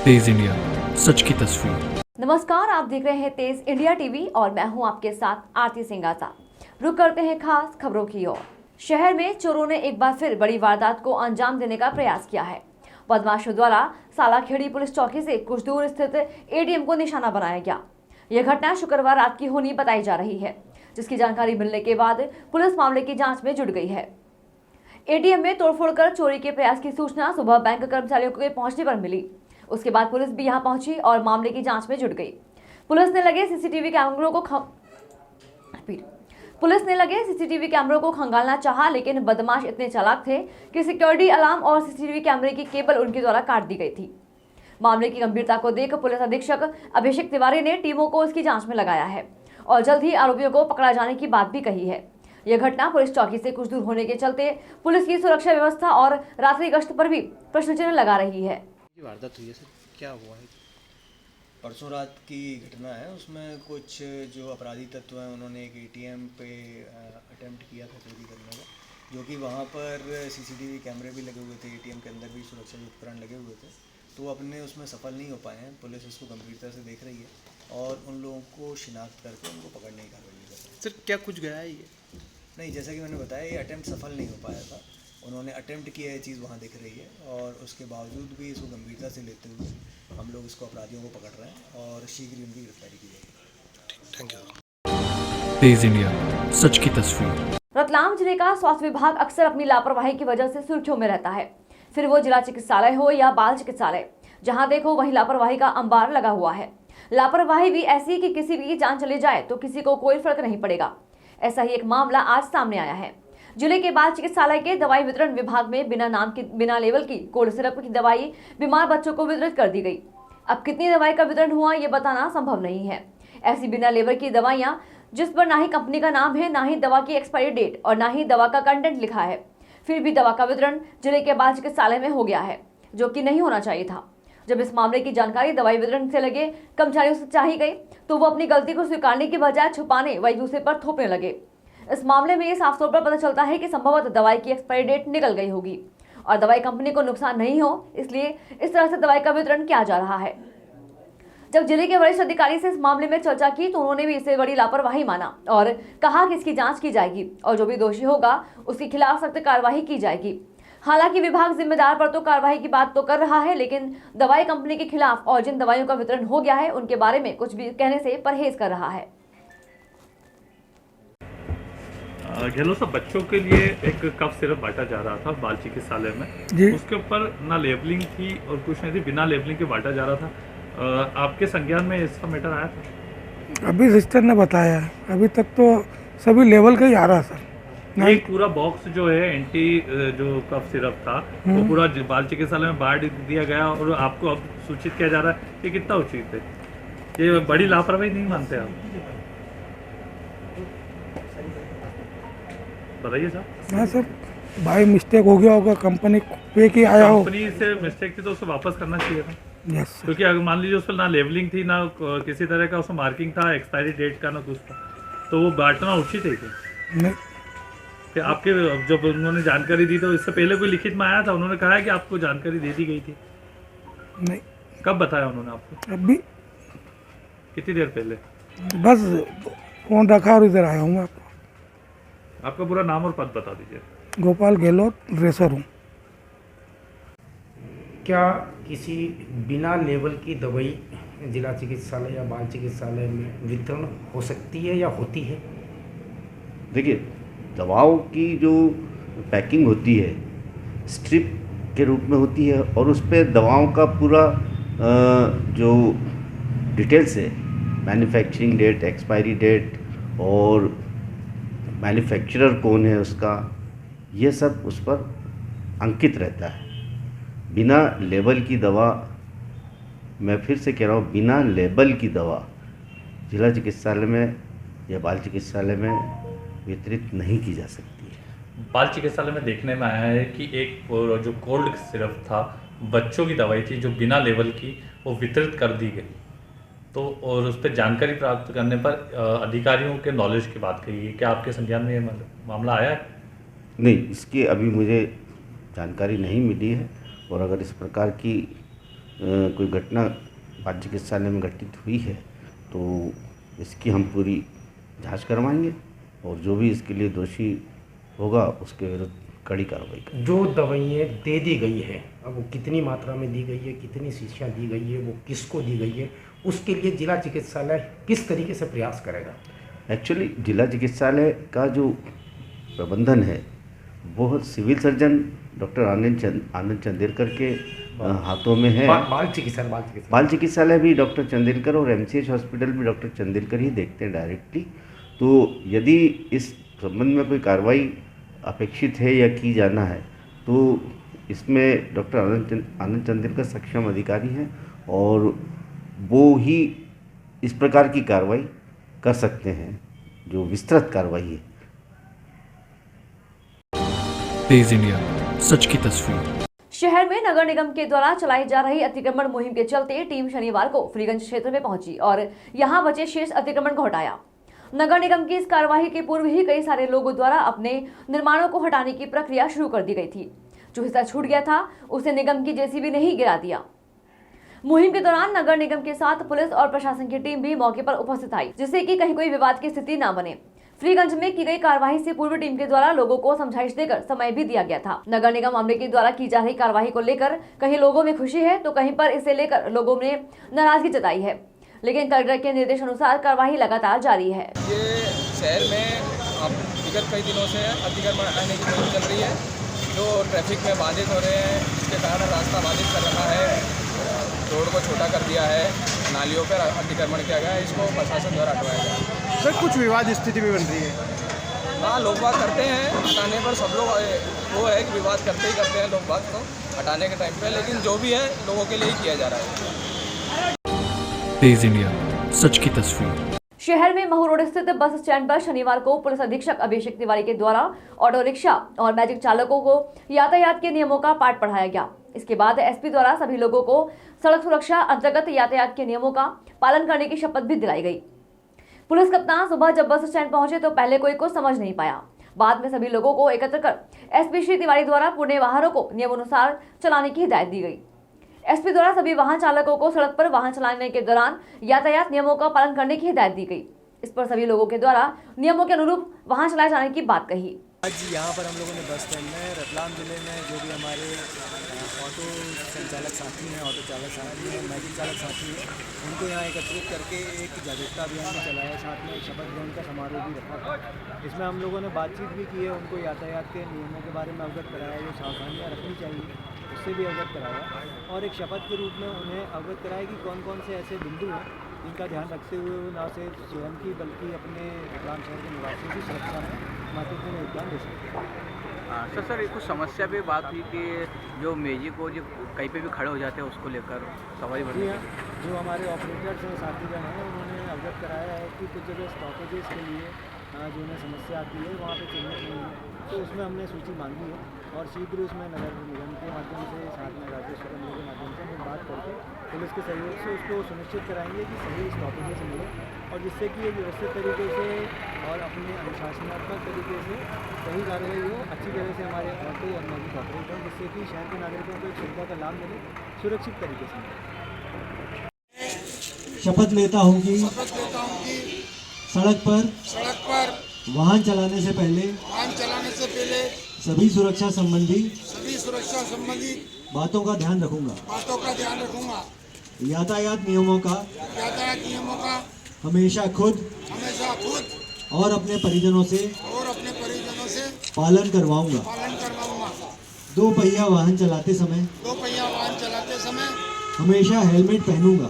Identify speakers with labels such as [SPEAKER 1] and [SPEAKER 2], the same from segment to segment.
[SPEAKER 1] तेज India, सच की तस्वीर।
[SPEAKER 2] नमस्कार, आप देख रहे हैं तेज इंडिया टीवी और मैं हूं आपके साथ आरती सिंह आजा। रुक करते हैं खास खबरों की ओर। शहर में चोरों ने एक बार फिर बड़ी वारदात को अंजाम देने का प्रयास किया है। बदमाशों द्वारा सालाखेड़ी पुलिस चौकी से कुछ दूर स्थित एटीएम को निशाना बनाया गया। यह घटना शुक्रवार रात की होनी बताई जा रही है, जिसकी जानकारी मिलने के बाद पुलिस मामले की जाँच में जुट गई है। एटीएम में तोड़फोड़ कर चोरी के प्रयास की सूचना सुबह बैंक कर्मचारियों के पहुंचने पर मिली। उसके बाद पुलिस भी यहां पहुंची और मामले की जांच में जुट गई। पुलिस ने लगे सीसीटीवी कैमरों को खंगालना चाहा, लेकिन बदमाश इतने चालाक थे कि सिक्योरिटी अलार्म और सीसीटीवी कैमरे की केबल उनके द्वारा काट दी गई थी। मामले की गंभीरता को देख पुलिस अधीक्षक अभिषेक तिवारी ने टीमों को इसकी जांच में लगाया है और जल्द ही आरोपियों को पकड़ा जाने की बात भी कही है। यह घटना पुलिस चौकी से कुछ दूर होने के चलते पुलिस की सुरक्षा व्यवस्था और रात्रि गश्त पर भी प्रश्न चिन्ह लगा रही है।
[SPEAKER 3] वारदात हुई है सर, क्या हुआ है?
[SPEAKER 4] परसों रात की घटना है। उसमें कुछ जो अपराधी तत्व हैं उन्होंने एक एटीएम पे अटेम्प्ट किया था चोरी करने का, जो कि वहाँ पर सीसीटीवी कैमरे भी लगे हुए थे, एटीएम के अंदर भी सुरक्षा उपकरण लगे हुए थे, तो वो अपने उसमें सफल नहीं हो पाए हैं। पुलिस इसको गंभीरता से देख रही है और उन लोगों को शिनाख्त करके उनको पकड़ने की कार्रवाई कर रही है।
[SPEAKER 3] सर क्या कुछ गया है ये?
[SPEAKER 4] नहीं, जैसा कि मैंने बताया, ये अटेम्प्ट सफल नहीं हो पाया था। उन्होंने अटेम्प्ट किया, ये चीज़ वहाँ दिख रही है और उसके बावजूद भी इसको गंभीरता से लेते हुए हम लोग इसको अपराधियों को पकड़ रहे हैं और शीघ्र ही उनकी गिरफ्तारी की जाएगी।
[SPEAKER 3] Thank you.
[SPEAKER 1] तेज इंडिया, सच की तस्वीर।
[SPEAKER 2] रतलाम जिले का स्वास्थ्य विभाग अक्सर अपनी लापरवाही की वजह से सुर्खियों में रहता है। फिर वो जिला चिकित्सालय हो या बाल चिकित्सालय, जहां देखो वहीं लापरवाही का अंबार लगा हुआ है। लापरवाही भी ऐसी कि किसी की जान चली जाए तो किसी को कोई फर्क नहीं पड़ेगा। ऐसा ही एक मामला आज सामने आया है। जिले के बाल चिकित्सालय के दवाई वितरण विभाग में बिना लेवल की कोल्ड सिरप की दवाई बीमार बच्चों को वितरित कर दी गई। अब कितनी दवाई का वितरण हुआ ये बताना संभव नहीं है। ऐसी बिना लेवल की दवाइयां जिस पर ना ही कंपनी का नाम है, ना ही दवा की एक्सपायरी डेट और ना ही दवा का कंटेंट लिखा है, फिर भी दवा का वितरण जिले के बाल चिकित्सालय में हो गया है, जो कि नहीं होना चाहिए था। जब इस मामले की जानकारी दवाई वितरण से लगे कर्मचारियों से चाही गई तो वो अपनी गलती को स्वीकारने की बजाय छुपाने व एक दूसरे पर थोपने लगे। इस मामले में ये साफ तौर पर पता चलता है कि संभवतः दवाई की एक्सपायरी डेट निकल गई होगी और दवाई कंपनी को नुकसान नहीं हो, इसलिए इस तरह से दवाई का वितरण किया जा रहा है। जब जिले के वरिष्ठ अधिकारी से इस मामले में चर्चा की तो उन्होंने भी इसे बड़ी लापरवाही माना और कहा कि इसकी जांच की जाएगी और जो भी दोषी होगा उसके खिलाफ सख्त कार्रवाई की जाएगी। हालांकि विभाग जिम्मेदार पर तो कार्रवाई की बात तो कर रहा है, लेकिन दवाई कंपनी के खिलाफ और जिन दवाइयों का वितरण हो गया है उनके बारे में कुछ भी कहने से परहेज कर रहा है।
[SPEAKER 5] गहलोत साहब, बच्चों के लिए एक कफ सिरप बांटा जा रहा था बाल चिकित्सालय में, उसके ऊपर ना लेबलिंग थी और कुछ नहीं थी, बिना लेबलिंग के बांटा जा रहा था। आपके संज्ञान में इसका मैटर आया था?
[SPEAKER 6] अभी सिस्टर ने बताया है, अभी तक तो सभी लेवल का ही आ रहा सर।
[SPEAKER 5] एक पूरा बॉक्स जो है एंटी जो कफ सिरप था वो पूरा बाल चिकित्सालय में बांट दिया गया और आपको अब सूचित किया जा रहा है। ये कितना उचित है? ये बड़ी लापरवाही नहीं मानते आप? बताइए साहब।
[SPEAKER 6] हाँ सर, भाई मिस्टेक हो गया होगा, कंपनी पे की आया हो।
[SPEAKER 5] कंपनी से मिस्टेक थी तो उसे वापस करना चाहिए था।
[SPEAKER 6] यस,
[SPEAKER 5] क्योंकि अगर मान लीजिए उस पर ना लेबलिंग थी, ना किसी तरह का उसमें मार्किंग था, एक्सपायरी डेट का ना कुछ था, तो वो बांटना उचित है क्या?
[SPEAKER 6] नहीं,
[SPEAKER 5] कि आपके जब उन्होंने जानकारी दी तो इससे पहले कोई लिखित में आया था, उन्होंने कहा है कि आपको जानकारी दे दी गई थी?
[SPEAKER 6] नहीं।
[SPEAKER 5] कब बताया उन्होंने आपको?
[SPEAKER 6] अभी
[SPEAKER 5] कितनी देर पहले?
[SPEAKER 6] बस फोन रखा और इधर आया हूँ।
[SPEAKER 5] आपका पूरा नाम और पद बता दीजिए।
[SPEAKER 6] गोपाल गहलोत, ड्रेसर हूँ।
[SPEAKER 7] क्या किसी बिना लेवल की दवाई जिला चिकित्सालय या बाल चिकित्सालय में वितरण हो सकती है या होती है?
[SPEAKER 8] देखिए, दवाओं की जो पैकिंग होती है स्ट्रिप के रूप में होती है और उस पर दवाओं का पूरा जो डिटेल्स है, मैन्युफैक्चरिंग डेट, एक्सपायरी डेट और मैन्युफैक्चरर कौन है उसका, ये सब उस पर अंकित रहता है। बिना लेबल की दवा, मैं फिर से कह रहा हूँ, बिना लेबल की दवा जिला चिकित्सालय में या बाल चिकित्सालय में वितरित नहीं की जा सकती है।
[SPEAKER 5] बाल चिकित्सालय में देखने में आया है कि एक जो कोल्ड सिरप था, बच्चों की दवाई थी जो बिना लेबल की, वो वितरित कर दी गई। तो और उस पर जानकारी प्राप्त करने पर अधिकारियों के नॉलेज की बात कही है। क्या आपके संज्ञान में ये मामला आया है?
[SPEAKER 8] नहीं, इसकी अभी मुझे जानकारी नहीं मिली है और अगर इस प्रकार की कोई घटना बाल चिकित्सालय में घटित हुई है तो इसकी हम पूरी जांच करवाएंगे और जो भी इसके लिए दोषी होगा उसके विरुद्ध कड़ी कार्रवाई करेंगे।
[SPEAKER 7] जो दवाइयाँ दे दी गई है, अब वो कितनी मात्रा में दी गई है, कितनी शीशियाँ दी गई है, वो किसको दी गई है, उसके लिए जिला चिकित्सालय किस तरीके से प्रयास करेगा?
[SPEAKER 8] एक्चुअली जिला चिकित्सालय का जो प्रबंधन है वो सिविल सर्जन डॉक्टर आनंद चंदेलकर के हाथों में है। बाल चिकित्सालय भी डॉक्टर चंदेलकर और एमसीएच हॉस्पिटल भी डॉक्टर चंदेलकर ही देखते हैं डायरेक्टली। तो यदि इस संबंध में कोई कार्रवाई अपेक्षित है या की जाना है तो इसमें डॉक्टर आनंद चंदेलकर सक्षम अधिकारी हैं और वो ही इस प्रकार की कार्रवाई कर सकते हैं जो विस्तृत कार्रवाई है।
[SPEAKER 1] तेज इंडिया, सच की तस्वीर।
[SPEAKER 2] शहर में नगर निगम के द्वारा चलाई जा रही अतिक्रमण मुहिम के चलते टीम शनिवार को फ्रीगंज क्षेत्र में पहुंची और यहां बचे शेष अतिक्रमण को हटाया। नगर निगम की इस कार्यवाही के पूर्व ही कई सारे लोगों द्वारा अपने निर्माणों को हटाने की प्रक्रिया शुरू कर दी गई थी। जो हिस्सा छूट गया था उसे निगम की जेसीबी ने ही गिरा दिया। मुहिम के दौरान नगर निगम के साथ पुलिस और प्रशासन की टीम भी मौके पर उपस्थित आई, जिससे कि कहीं कोई विवाद की स्थिति न बने। फ्रीगंज में की गई कार्यवाही से पूर्व टीम के द्वारा लोगों को समझाइश देकर समय भी दिया गया था। नगर निगम अमले के द्वारा की जा रही कार्यवाही को लेकर कहीं लोगों में खुशी है तो कहीं पर इसे लेकर लोगों ने नाराजगी जताई है, लेकिन कलेक्टर के निर्देश अनुसार कार्यवाही लगातार जारी है।
[SPEAKER 9] ये शहर में अब विगत कई दिनों से अतिक्रमण आने की मुहिम चल रही है, जो ट्रैफिक में बाधित हो रहे हैं, इसके कारण रास्ता बाधित कर रखा है, रोड को छोटा कर दिया है, नालियों पर अतिक्रमण किया गया है, इसको प्रशासन द्वारा हटवाया गया।
[SPEAKER 3] सर कुछ विवाद स्थिति भी बन रही है।
[SPEAKER 9] हाँ, लोग बात करते हैं हटाने पर, सब लोग वो है कि विवाद करते ही करते हैं लोग बात तो हटाने के टाइम पे, लेकिन जो भी है लोगों के लिए ही किया जा रहा है।
[SPEAKER 1] तेज इंडिया, सच की तस्वीर।
[SPEAKER 2] शहर में महू रोड स्थित बस स्टैंड पर शनिवार को पुलिस अधीक्षक अभिषेक तिवारी के द्वारा ऑटो रिक्शा और मैजिक चालकों को यातायात के नियमों का पाठ पढ़ाया गया। इसके बाद एसपी द्वारा सभी लोगों को सड़क सुरक्षा अंतर्गत यातायात के नियमों का पालन करने की शपथ भी दिलाई गई। पुलिस कप्तान सुबह जब बस स्टैंड पहुंचे तो पहले कोई कुछ समझ नहीं पाया। बाद में सभी लोगों को एकत्र कर एसपी श्री तिवारी द्वारा पुणे वाहनों को नियमानुसार चलाने की हिदायत दी गई। एसपी द्वारा सभी वाहन चालकों को सड़क पर वाहन चलाने के दौरान यातायात नियमों का पालन करने की हिदायत दी गई। इस पर सभी लोगों के द्वारा नियमों के अनुरूप वाहन चलाए जाने की बात कही।
[SPEAKER 4] आज यहाँ पर हम लोगों ने बस स्टैंड में रतलाम जिले में जो भी हमारे ऑटो संचालक साथी हैं, ऑटो चालक साथी हैं, मैजिक चालक साथी हैं, उनको यहाँ एकत्रित करके एक जागरूकता अभियान भी चलाया, साथ में एक शपथ ग्रहण का समारोह भी रखा। इसमें हम लोगों ने बातचीत भी की है, उनको यातायात के नियमों के बारे में अवगत कराया, जो सावधानियाँ रखनी चाहिए उससे भी अवगत कराया, और एक शपथ के रूप में उन्हें अवगत कराया कि कौन कौन से ऐसे बिंदु हैं जिनका ध्यान रखते हुए वो न सिर्फ स्वयं की बल्कि अपने रतलाम शहर के निवासियों की सुरक्षा में महत्वपूर्ण योगदान दे सकते हैं।
[SPEAKER 10] सर ये कुछ समस्या भी बात हुई कि जो मैजिक को जो कहीं पे भी खड़े हो जाते हैं उसको लेकर सवारी बनती है।
[SPEAKER 4] जो हमारे ऑपरेटर्स हैं, साथीगण हैं, उन्होंने अवगत कराया है कि कुछ जगह स्टॉपेजेस के लिए जो उन्हें समस्या आती है वहाँ पे चिन्हित नहीं है, तो उसमें हमने सूची मांगी है और शीघ्र उसमें नगर निगम के माध्यम से, साथ में राजस्व केंद्र के माध्यम से हम बात करके पुलिस के सहयोग से उसको सुनिश्चित कराएंगे कि सही स्टॉपेजेस मिले और जिससे कि एक व्यवस्थित तरीके से और अपने अनुशासनात्मक तरीके से सही कार्रवाई हो, अच्छी तरह से हमारे ऑटो और मैजिक ऑपरेट हों, जिससे कि शहर के नागरिकों को एक सुविधा का लाभ मिले सुरक्षित तरीके से मिले।
[SPEAKER 11] शपथ लेता हूँ कि सड़क पर वाहन चलाने से पहले सभी सुरक्षा संबंधी बातों का ध्यान रखूंगा। यातायात नियमों का हमेशा खुद और अपने परिजनों से पालन करवाऊंगा। दो पहिया वाहन चलाते समय हमेशा हेलमेट पहनूंगा।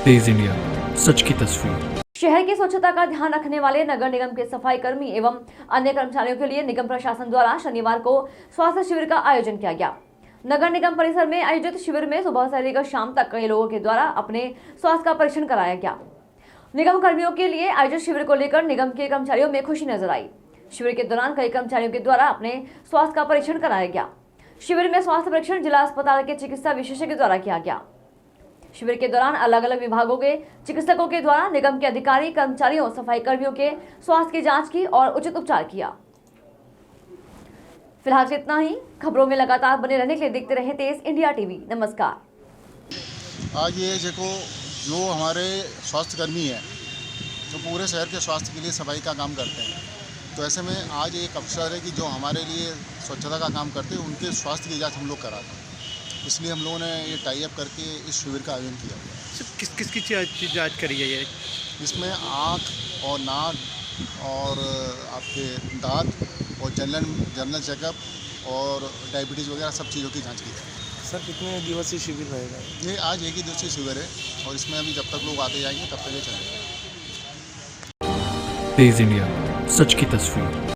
[SPEAKER 1] तेज इंडिया, सच की तस्वीर।
[SPEAKER 2] शहर की स्वच्छता का ध्यान रखने वाले नगर निगम के सफाई कर्मी एवं अन्य कर्मचारियों के लिए निगम प्रशासन द्वारा शनिवार को स्वास्थ्य शिविर का आयोजन किया गया। नगर निगम परिसर में आयोजित शिविर में सुबह से लेकर शाम तक कई लोगों के द्वारा अपने स्वास्थ्य का परीक्षण कराया गया। निगम कर्मियों के लिए आयोजित शिविर को लेकर निगम के कर्मचारियों में खुशी नजर आई। शिविर के दौरान कई कर्मचारियों के द्वारा अपने स्वास्थ्य का परीक्षण कराया गया। शिविर में स्वास्थ्य परीक्षण जिला अस्पताल के चिकित्सा विशेषज्ञ द्वारा किया गया। शिविर के दौरान अलग अलग विभागों के चिकित्सकों के द्वारा निगम के अधिकारी, कर्मचारियों, सफाई कर्मियों के स्वास्थ्य की जांच की और उचित उपचार किया। फिलहाल इतना ही। खबरों में लगातार बने रहने के लिए देखते रहे तेज इंडिया टीवी। नमस्कार।
[SPEAKER 3] आज ये देखो, जो हमारे स्वास्थ्यकर्मी हैं, जो पूरे शहर के स्वास्थ्य के लिए सफाई का काम करते हैं, तो ऐसे में आज एक अवसर है कि जो हमारे लिए स्वच्छता का काम करते हैं उनके स्वास्थ्य की जांच हम लोग कराते हैं। इसलिए हम लोगों ने ये टाई अप करके इस शिविर का आयोजन किया हुआ है।
[SPEAKER 1] किस किस की जाँच करी है ये?
[SPEAKER 3] इसमें आँख और नाक और आपके दांत और जनरल चेकअप और डायबिटीज़ वगैरह सब चीज़ों की जांच की जाए।
[SPEAKER 6] सर कितने दिवसीय शिविर रहेगा?
[SPEAKER 3] ये आज एक ही दिवसीय शिविर है और इसमें अभी जब तक लोग आते जाएंगे तब तक ये चलेगा।
[SPEAKER 1] तेज इंडिया, सच की तस्वीर।